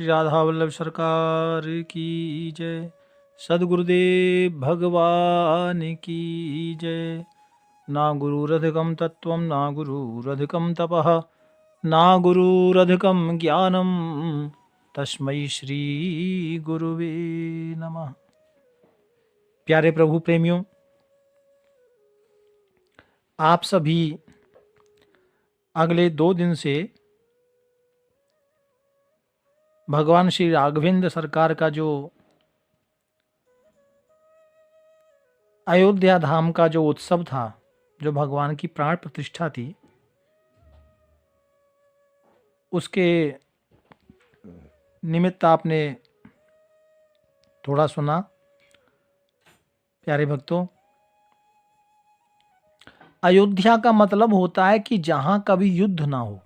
श्री राधा वल्लभ सरकार की जय। सद्गुरुदेव भगवान की जय। ना गुरुरधिकं तत्त्वं ना गुरुरधिकं तपः ना गुरुरधिकं ज्ञानं तस्मै श्री गुरुवे नमः। प्यारे प्रभु प्रेमियों, आप सभी अगले 2 दिन से भगवान श्री राघवेंद्र सरकार का जो अयोध्या धाम का जो उत्सव था, जो भगवान की प्राण प्रतिष्ठा थी, उसके निमित्त आपने थोड़ा सुना। प्यारे भक्तों, अयोध्या का मतलब होता है कि जहां कभी युद्ध ना हो।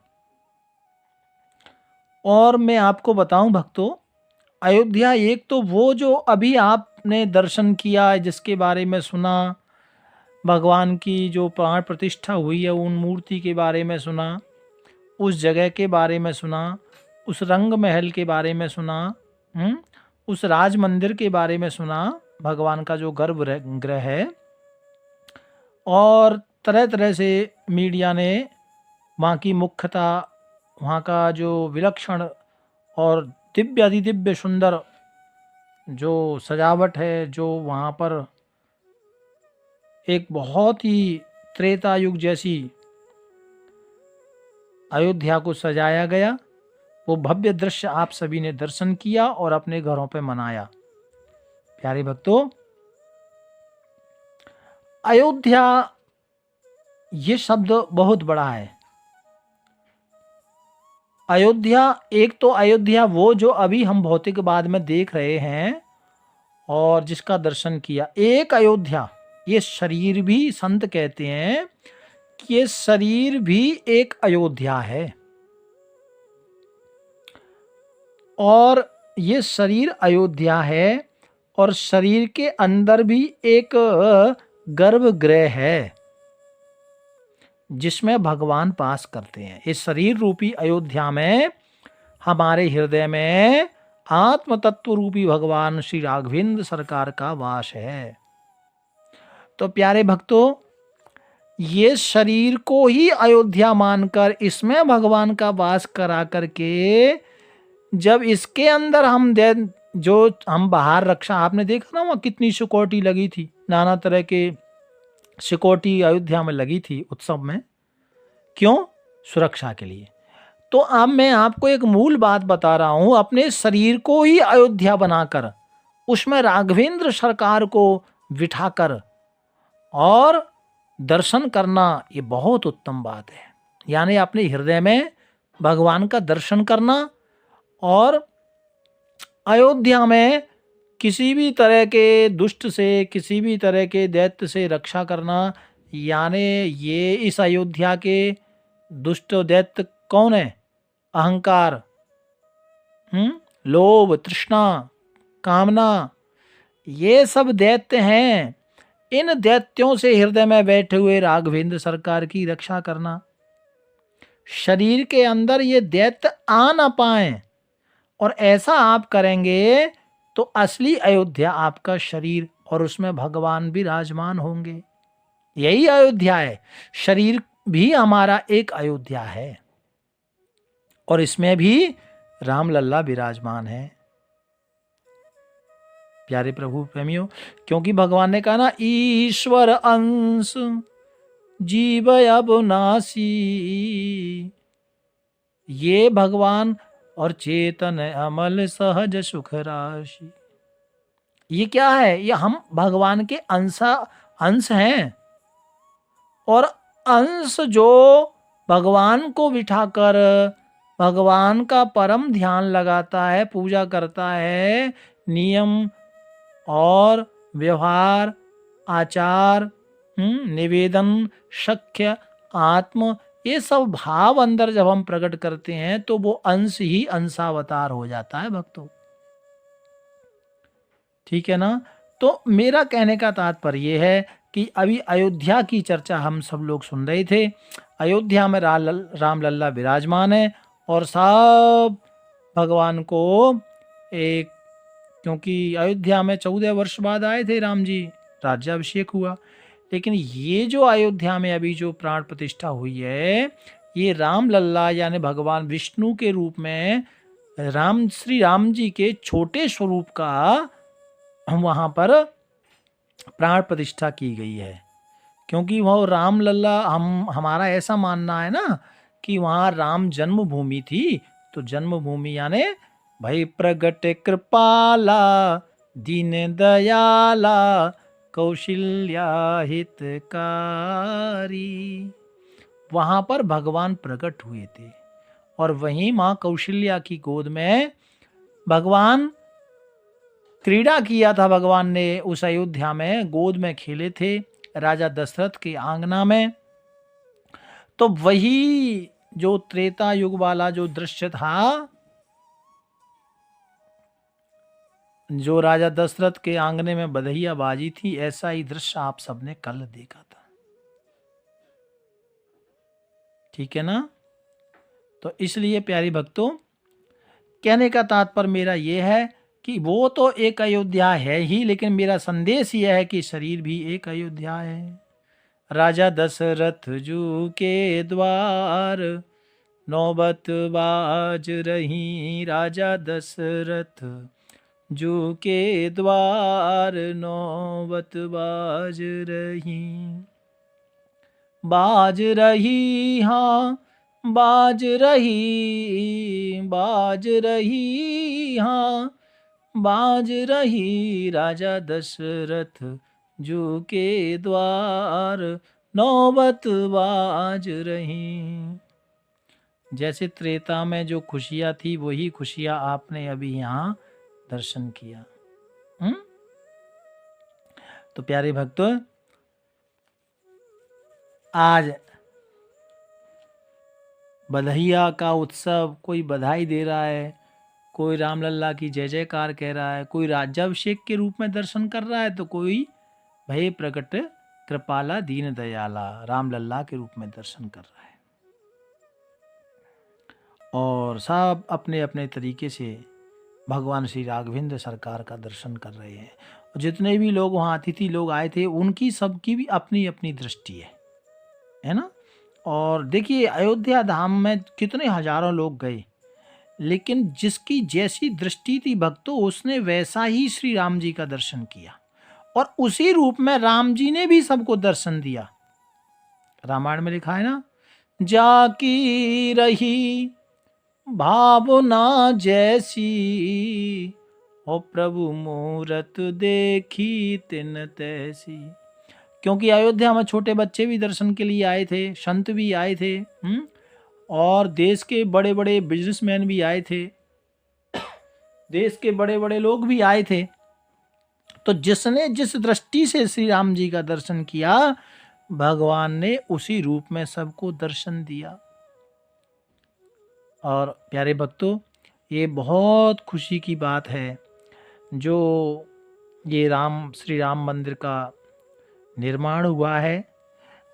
और मैं आपको बताऊं भक्तों, अयोध्या एक तो वो जो अभी आपने दर्शन किया, जिसके बारे में सुना, भगवान की जो प्राण प्रतिष्ठा हुई है उन मूर्ति के बारे में सुना, उस जगह के बारे में सुना, उस रंग महल के बारे में सुना, उस राज मंदिर के बारे में सुना, भगवान का जो गर्भगृह है। और तरह तरह से मीडिया ने वहाँ की मुख्यता, वहाँ का जो विलक्षण और दिव्य अतिदिव्य सुंदर जो सजावट है, जो वहाँ पर एक बहुत ही त्रेता युग जैसी अयोध्या को सजाया गया, वो भव्य दृश्य आप सभी ने दर्शन किया और अपने घरों पे मनाया। प्यारे भक्तों, अयोध्या ये शब्द बहुत बड़ा है। अयोध्या, एक तो अयोध्या वो जो अभी हम भौतिकवाद में देख रहे हैं और जिसका दर्शन किया, एक अयोध्या ये शरीर भी, संत कहते हैं कि ये शरीर भी एक अयोध्या है। और ये शरीर अयोध्या है और शरीर के अंदर भी एक गर्भगृह है जिसमें भगवान पास करते हैं। इस शरीर रूपी अयोध्या में हमारे हृदय में आत्म तत्व रूपी भगवान श्री राघवेंद्र सरकार का वास है। तो प्यारे भक्तों, ये शरीर को ही अयोध्या मानकर इसमें भगवान का वास करा करके, जब इसके अंदर हम जो हम बाहर रक्षा, आपने देखा ना वहाँ कितनी सिक्योरिटी लगी थी, नाना तरह के सिक्योरिटी अयोध्या में लगी थी उत्सव में। क्यों? सुरक्षा के लिए। तो अब मैं आपको एक मूल बात बता रहा हूं, अपने शरीर को ही अयोध्या बनाकर उसमें राघवेंद्र सरकार को बिठाकर और दर्शन करना, ये बहुत उत्तम बात है। यानी अपने हृदय में भगवान का दर्शन करना और अयोध्या में किसी भी तरह के दुष्ट से, किसी भी तरह के दैत्य से रक्षा करना। यानी ये इस अयोध्या के दुष्ट दैत्य कौन है? अहंकार, लोभ, तृष्णा, कामना, ये सब दैत्य हैं। इन दैत्यों से हृदय में बैठे हुए राघवेंद्र सरकार की रक्षा करना। शरीर के अंदर ये दैत्य आ ना पाए, और ऐसा आप करेंगे तो असली अयोध्या आपका शरीर और उसमें भगवान विराजमान होंगे। यही अयोध्या है। शरीर भी हमारा एक अयोध्या है और इसमें भी राम लल्ला विराजमान है। प्यारे प्रभु प्रेमियों, क्योंकि भगवान ने कहा ना, ईश्वर अंश जीव अविनाशी, ये भगवान और चेतन अमल सहज सुख राशि। ये क्या है? ये हम भगवान के अंश हैं। और अंश जो भगवान को बिठाकर भगवान का परम ध्यान लगाता है, पूजा करता है, नियम और व्यवहार, आचार, निवेदन, शक्य, आत्म, ये सब भाव अंदर जब हम प्रकट करते हैं तो वो अंश ही अंशावतार हो जाता है भक्तों। ठीक है ना? तो मेरा कहने का तात्पर्य ये है कि अभी अयोध्या की चर्चा हम सब लोग सुन रहे थे। अयोध्या में राम लल्ला विराजमान है और सब भगवान को एक, क्योंकि अयोध्या में 14 वर्ष बाद आए थे राम जी, राज्याभिषेक हुआ, लेकिन ये जो अयोध्या में अभी जो प्राण प्रतिष्ठा हुई है, ये राम लल्ला यानी भगवान विष्णु के रूप में श्री राम जी के छोटे स्वरूप का वहां पर प्राण प्रतिष्ठा की गई है। क्योंकि वह राम लल्ला, हमारा ऐसा मानना है ना कि वहां राम जन्मभूमि थी, तो जन्मभूमि यानी भाई प्रगट कृपाला दीन दयाला कौशल्या हितकारी, वहां पर भगवान प्रकट हुए थे। और वहीं मां कौशल्या की गोद में भगवान क्रीड़ा किया था, भगवान ने उस अयोध्या में गोद में खेले थे राजा दशरथ के आंगना में। तो वही जो त्रेता युग वाला जो दृश्य था, जो राजा दशरथ के आंगने में बधैया बाजी थी, ऐसा ही दृश्य आप सबने कल देखा था। ठीक है ना? तो इसलिए प्यारी भक्तों, कहने का तात्पर्य मेरा यह है कि वो तो एक अयोध्या है ही, लेकिन मेरा संदेश यह है कि शरीर भी एक अयोध्या है। राजा दशरथ जू के द्वार नौबत बाज रही, राजा दशरथ जू के द्वार नौबत बाज रही, बाज रही हाँ बाज रही, बाज रही हाँ बाज रही, राजा दशरथ जू के द्वार नौबत बाज रही। जैसे त्रेता में जो खुशियां थी, वही खुशियां आपने अभी यहाँ दर्शन किया। तो प्यारे भक्तों, आज बधैया का उत्सव, कोई बधाई दे रहा है, कोई रामलल्ला की जय जयकार कह रहा है, कोई राज्याभिषेक के रूप में दर्शन कर रहा है, तो कोई भय प्रकट कृपाला दीन दयाला रामलल्ला के रूप में दर्शन कर रहा है। और सब अपने अपने तरीके से भगवान श्री राघवेंद्र सरकार का दर्शन कर रहे हैं। जितने भी लोग वहाँ अतिथि लोग आए थे, उनकी सबकी भी अपनी अपनी दृष्टि है ना। और देखिए अयोध्या धाम में कितने हजारों लोग गए, लेकिन जिसकी जैसी दृष्टि थी भक्तों, उसने वैसा ही श्री राम जी का दर्शन किया, और उसी रूप में राम जी ने भी सबको दर्शन दिया। रामायण में लिखा है ना, जाकी रही भावना जैसी, ओ प्रभु मूरत देखी तिन तैसी। क्योंकि अयोध्या में छोटे बच्चे भी दर्शन के लिए आए थे, संत भी आए थे, और देश के बड़े बड़े बिजनेसमैन भी आए थे, देश के बड़े बड़े लोग भी आए थे। तो जिसने जिस दृष्टि से श्री राम जी का दर्शन किया, भगवान ने उसी रूप में सबको दर्शन दिया। और प्यारे भक्तों, ये बहुत खुशी की बात है जो ये श्री राम मंदिर का निर्माण हुआ है।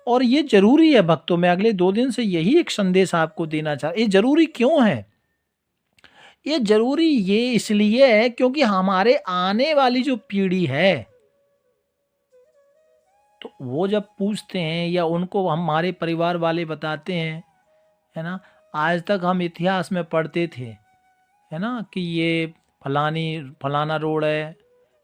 और ये जरूरी है भक्तों, मैं अगले 2 दिन से यही एक संदेश आपको देना चाह, ये जरूरी क्यों है? ये जरूरी ये इसलिए है क्योंकि हमारे आने वाली जो पीढ़ी है, तो वो जब पूछते हैं या उनको हमारे परिवार वाले बताते हैं, है ना, आज तक हम इतिहास में पढ़ते थे, है ना, कि ये फलाना रोड है,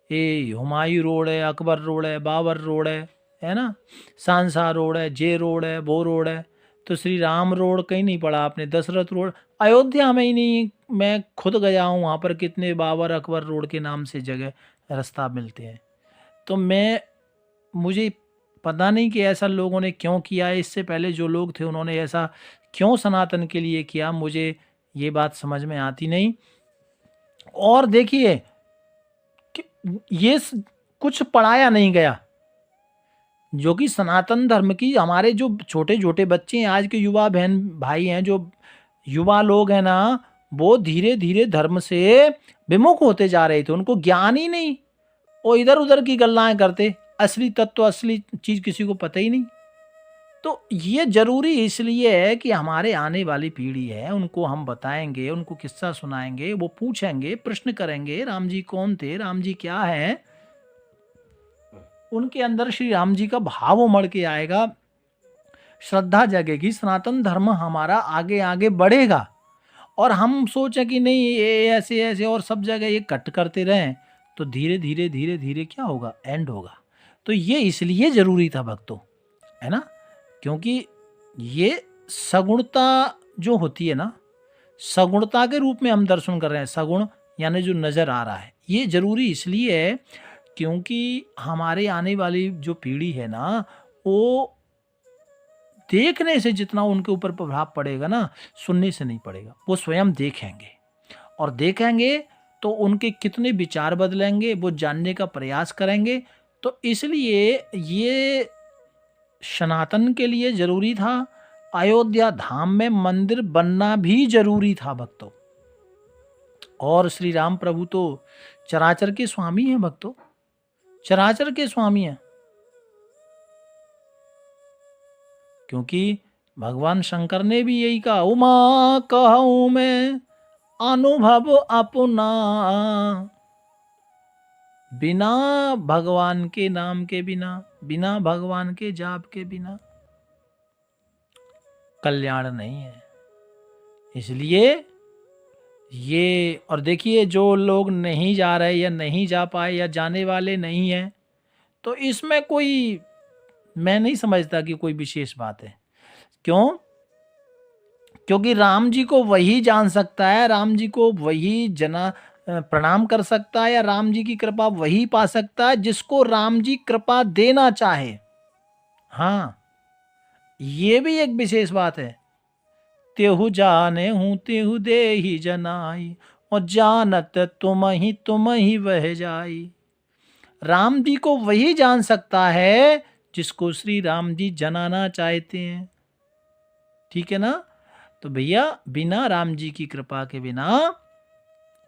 ये हुमायूं रोड है, अकबर रोड है, बाबर रोड है ना, शाहजहां रोड है, जे रोड है, वो रोड है। तो श्री राम रोड कहीं नहीं पढ़ा आपने, दशरथ रोड अयोध्या में ही नहीं, मैं खुद गया हूँ वहाँ पर, कितने बाबर अकबर रोड के नाम से जगह रास्ता मिलते हैं। तो मुझे पता नहीं कि ऐसा लोगों ने क्यों किया है, इससे पहले जो लोग थे उन्होंने ऐसा क्यों सनातन के लिए किया, मुझे ये बात समझ में आती नहीं। और देखिए ये कुछ पढ़ाया नहीं गया, जो कि सनातन धर्म की हमारे जो छोटे छोटे बच्चे हैं, आज के युवा बहन भाई हैं, जो युवा लोग हैं ना, वो धीरे धीरे धर्म से विमुख होते जा रहे थे, उनको ज्ञान ही नहीं, वो इधर उधर की गल्लाएं करते, असली तत्व असली चीज किसी को पता ही नहीं। तो ये जरूरी इसलिए है कि हमारे आने वाली पीढ़ी है, उनको हम बताएंगे, उनको किस्सा सुनाएंगे, वो पूछेंगे, प्रश्न करेंगे, राम जी कौन थे, राम जी क्या है, उनके अंदर श्री राम जी का भाव उमड़ के आएगा, श्रद्धा जगेगी, सनातन धर्म हमारा आगे आगे बढ़ेगा। और हम सोचें कि नहीं ये ऐसे ऐसे और सब जगह ये कट करते रहें, तो धीरे धीरे धीरे धीरे क्या होगा, एंड होगा। तो ये इसलिए जरूरी था भक्तों, है ना, क्योंकि ये सगुणता जो होती है ना, सगुणता के रूप में हम दर्शन कर रहे हैं, सगुण यानी जो नजर आ रहा है, ये जरूरी इसलिए है क्योंकि हमारे आने वाली जो पीढ़ी है ना, वो देखने से जितना उनके ऊपर प्रभाव पड़ेगा ना, सुनने से नहीं पड़ेगा। वो स्वयं देखेंगे, और देखेंगे तो उनके कितने विचार बदलेंगे, वो जानने का प्रयास करेंगे। तो इसलिए ये सनातन के लिए जरूरी था, अयोध्या धाम में मंदिर बनना भी जरूरी था भक्तों। और श्री राम प्रभु तो चराचर के स्वामी हैं भक्तों, चराचर के स्वामी हैं, क्योंकि भगवान शंकर ने भी यही कहा, उमा कहूँ मैं अनुभव अपना, बिना भगवान के नाम के बिना, बिना भगवान के जाप के बिना कल्याण नहीं है। इसलिए ये, और देखिए जो लोग नहीं जा रहे या नहीं जा पाए या जाने वाले नहीं हैं, तो इसमें कोई, मैं नहीं समझता कि कोई विशेष बात है। क्यों? क्योंकि राम जी को वही जान सकता है, राम जी को वही जना प्रणाम कर सकता है, या राम जी की कृपा वही पा सकता है जिसको राम जी कृपा देना चाहे। हाँ, ये भी एक विशेष बात है। तेहु जाने हूँ तेहु दे ही जनाई, और जानत तुम ही वह जाई। राम जी को वही जान सकता है जिसको श्री राम जी जनाना चाहते हैं। ठीक है ना? तो भैया बिना राम जी की कृपा के बिना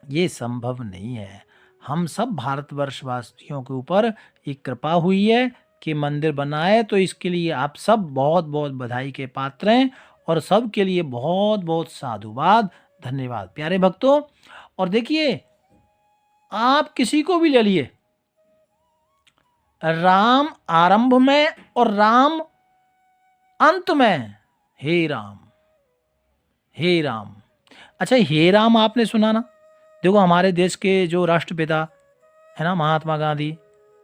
ये संभव नहीं है। हम सब भारतवर्षवासियों के ऊपर एक कृपा हुई है कि मंदिर बनाए, तो इसके लिए आप सब बहुत बहुत बधाई के पात्र हैं, और सब के लिए बहुत बहुत साधुवाद, धन्यवाद प्यारे भक्तों। और देखिए, आप किसी को भी ले लिए, राम आरंभ में और राम अंत में, हे राम हे राम। अच्छा, हे राम आपने सुना ना? देखो हमारे देश के जो राष्ट्रपिता है ना, महात्मा गांधी,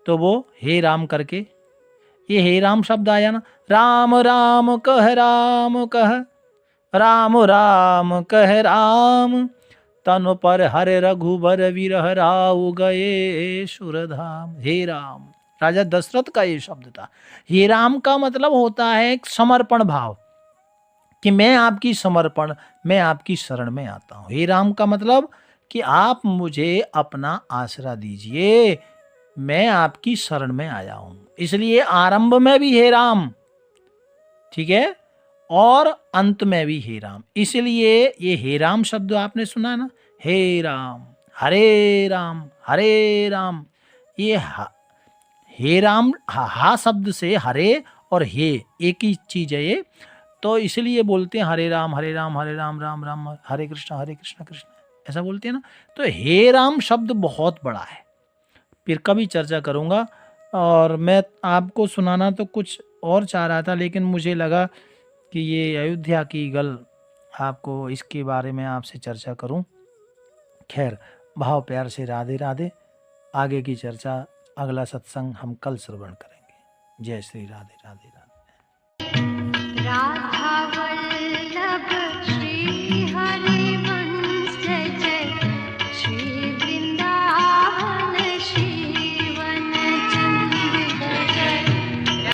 तो वो हे राम करके, ये हे राम शब्द आया ना, राम राम कह राम कह, राम राम कह राम, तन पर हरे रघुबर विरह राव गए सुरधाम। हे राम, राजा दशरथ का ये शब्द था। हे राम का मतलब होता है एक समर्पण भाव, कि मैं आपकी समर्पण, मैं आपकी शरण में आता हूं। हे राम का मतलब कि आप मुझे अपना आसरा दीजिए, मैं आपकी शरण में आया हूं। इसलिए आरंभ में भी हे राम, ठीक है, और अंत में भी हे राम। इसलिए ये हे राम शब्द आपने सुना ना, हे राम हरे राम हरे राम, ये हे राम, हा शब्द से हरे और हे एक ही चीज है ये, तो इसलिए बोलते हैं हरे राम हरे राम हरे राम राम राम हरे कृष्ण कृष्ण, ऐसा बोलते हैं ना। तो हे राम शब्द बहुत बड़ा है, फिर कभी चर्चा करूंगा। और मैं आपको सुनाना तो कुछ और चाह रहा था, लेकिन मुझे लगा कि ये अयोध्या की गल आपको, इसके बारे में आपसे चर्चा करूं। खैर, भाव प्यार से राधे राधे। आगे की चर्चा, अगला सत्संग हम कल श्रवण करेंगे। जय श्री राधे राधे राधे।